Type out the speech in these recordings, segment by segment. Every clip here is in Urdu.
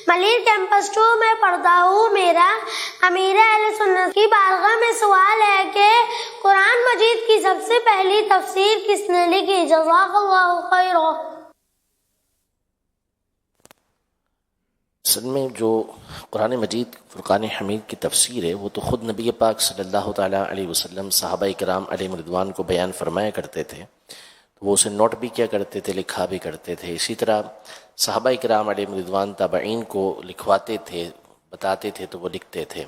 ملیر کیمپس 2 میں پڑھتا ہوں. میرا امیر اہل سنت کی بارگاہ میں سوال ہے کہ قرآن مجید کی سب سے پہلی تفسیر کس نے لکھی؟ جزاک اللہ خیر. اصل میں جو قرآن مجید فرقان حمید کی تفسیر ہے وہ تو خود نبی پاک صلی اللہ تعالیٰ علیہ وسلم صحابہ کرام علیہم رضوان کو بیان فرمایا کرتے تھے، تو وہ اسے نوٹ بھی کیا کرتے تھے، لکھا بھی کرتے تھے. اسی طرح صحابہ کرام علیہم رضوان تابعین کو لکھواتے تھے، بتاتے تھے تو وہ لکھتے تھے.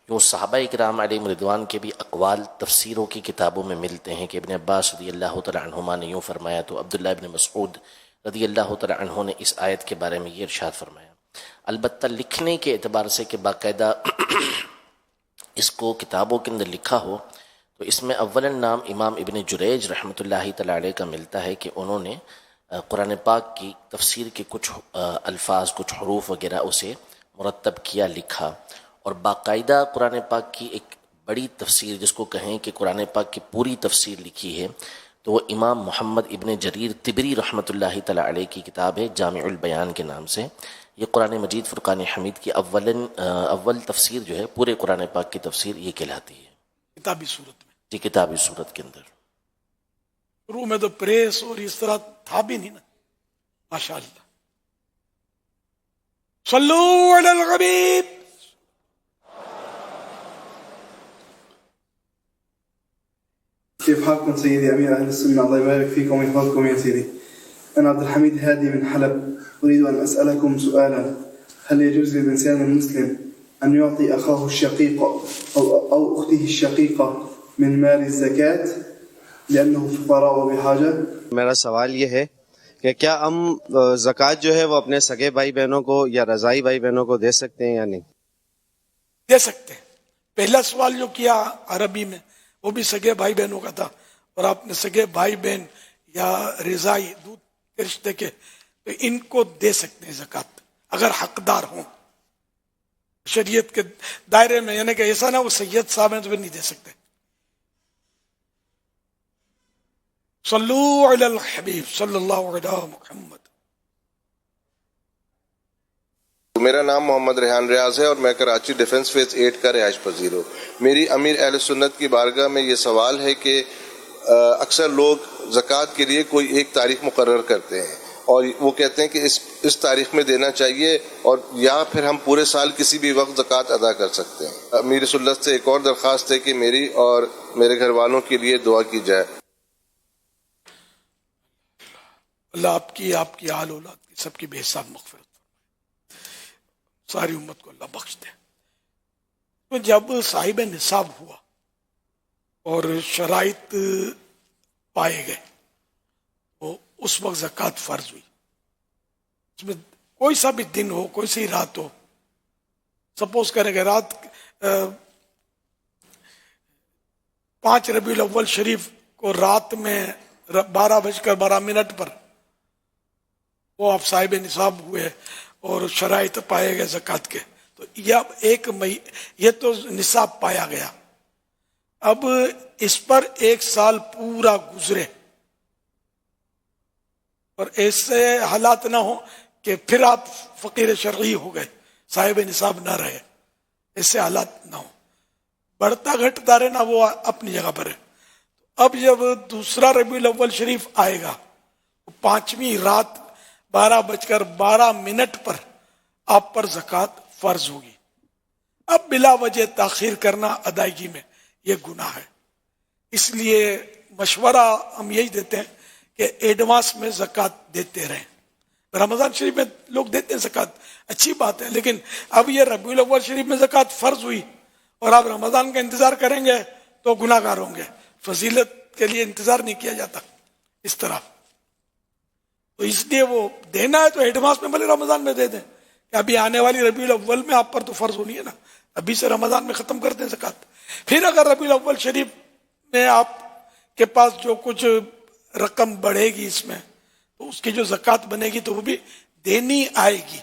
یوں صحابہ کرام علیہم رضوان کے بھی اقوال تفسیروں کی کتابوں میں ملتے ہیں کہ ابن عباس رضی اللہ تعالیٰ عنہما نے یوں فرمایا، تو عبداللہ ابن مسعود رضی اللہ تعالیٰ عنہ نے اس آیت کے بارے میں یہ ارشاد فرمایا. البتہ لکھنے کے اعتبار سے کہ باقاعدہ اس کو کتابوں کے اندر لکھا ہو، تو اس میں اولا نام امام ابن جریج رحمۃ اللہ تعالی علیہ کا ملتا ہے کہ انہوں نے قرآن پاک کی تفسیر کے کچھ الفاظ، کچھ حروف وغیرہ اسے مرتب کیا، لکھا. اور باقاعدہ قرآن پاک کی ایک بڑی تفسیر جس کو کہیں کہ قرآن پاک کی پوری تفسیر لکھی ہے، تو وہ امام محمد ابن جریر طبری رحمۃ اللہ تعالی علیہ کی کتاب ہے جامع البیان کے نام سے. یہ قرآن مجید فرقان حمید کی اول تفسیر جو ہے پورے قرآن پاک کی تفسیر یہ کہلاتی ہے کتابی صورت میں. جی کتابی صورت کے اندر. شروع میں تو پریس اور اس طرح تھا بھی نہیں نا. ماشاء اللہ. صلو علی الحبیب. كيف حالكم سيدي أمير أهل السنة؟ الله يبارك فيكم ويحفظكم يا سيدي. أنا عبد الحميد هادي من حلب، أريد أن أسألكم سؤالا: هل يجوز للإنسان المسلم أن يعطي أخاه الشقيق أو أخته الشقيقة من مال الزكاة لأنه فقراء وبحاجة؟ میرا سوال یہ ہے کہ کیا ہم زکوٰۃ جو ہے وہ اپنے سگے بھائی بہنوں کو یا رضائی بھائی بہنوں کو دے سکتے ہیں یا نہیں؟ دے سکتے ہیں. پہلا سوال جو کیا عربی میں وہ بھی سگے بھائی بہنوں کا تھا، اور آپ نے سگے بھائی بہن یا رضائی دودھ کے رشتے کے، تو ان کو دے سکتے ہیں زکوٰۃ اگر حقدار ہوں شریعت کے دائرے میں. یعنی کہ ایسا نہ وہ سید صاحب ہیں تو پھر نہیں دے سکتے. صلو علی الحبیب صلی اللہ علیہ محمد. میرا نام محمد ریحان ریاض ہے اور میں کراچی ڈیفنس فیز 8 کا رہائش پذیر ہوں. میری امیر اہل سنت کی بارگاہ میں یہ سوال ہے کہ اکثر لوگ زکوٰۃ کے لیے کوئی ایک تاریخ مقرر کرتے ہیں اور وہ کہتے ہیں کہ اس تاریخ میں دینا چاہیے، اور یا پھر ہم پورے سال کسی بھی وقت زکوٰۃ ادا کر سکتے ہیں. امیر سنت سے ایک اور درخواست ہے کہ میری اور میرے گھر والوں کے لیے دعا کی جائے. اللہ آپ کی آل اولاد کی سب کی بے حساب مغفرت، ساری امت کو اللہ بخش دے. تو جب صاحب نصاب ہوا اور شرائط پائے گئے تو اس وقت زکوٰۃ فرض ہوئی. اس میں کوئی سا بھی دن ہو، کوئی سی رات ہو. سپوز کریں کہ رات 5 ربیع الاول شریف کو رات میں 12:12 پر وہ آپ صاحب نصاب ہوئے اور شرائط پائے گئے زکوٰۃ کے، تو یہ تو نصاب پایا گیا. اب اس پر 1 سال پورا گزرے اور ایسے حالات نہ ہو کہ پھر آپ فقیر شرعی ہو گئے، صاحب نصاب نہ رہے، ایسے حالات نہ ہو. بڑھتا گھٹتا رہنا وہ اپنی جگہ پر ہے. اب جب دوسرا ربیع الاول شریف آئے گا، 5ویں رات 12:12 پر آپ پر زکوٰۃ فرض ہوگی. اب بلا وجہ تاخیر کرنا ادائیگی میں یہ گناہ ہے. اس لیے مشورہ ہم یہی دیتے ہیں کہ ایڈوانس میں زکوٰۃ دیتے رہیں. رمضان شریف میں لوگ دیتے ہیں زکوٰۃ، اچھی بات ہے، لیکن اب یہ ربیع الاول شریف میں زکوٰۃ فرض ہوئی اور آپ رمضان کا انتظار کریں گے تو گناہ گار ہوں گے. فضیلت کے لیے انتظار نہیں کیا جاتا اس طرح. تو اس لیے وہ دینا ہے تو ایڈوانس میں بھلے رمضان میں دے دیں کہ ابھی آنے والی ربیع الاول میں آپ پر تو فرض ہونی ہے نا، ابھی سے رمضان میں ختم کر دیں زکوٰۃ. پھر اگر ربیع الاول شریف میں آپ کے پاس جو کچھ رقم بڑھے گی اس میں، تو اس کی جو زکوٰۃ بنے گی تو وہ بھی دینی آئے گی.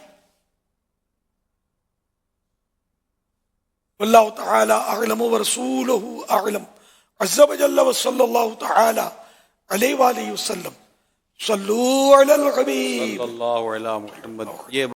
واللہ تعالی اعلم ورسولہ اعلم عز وجل وصلی اللہ تعالی علیہ وآلہ وسلم. صلو علی الحبیب صلی اللہ علی محمد. یہ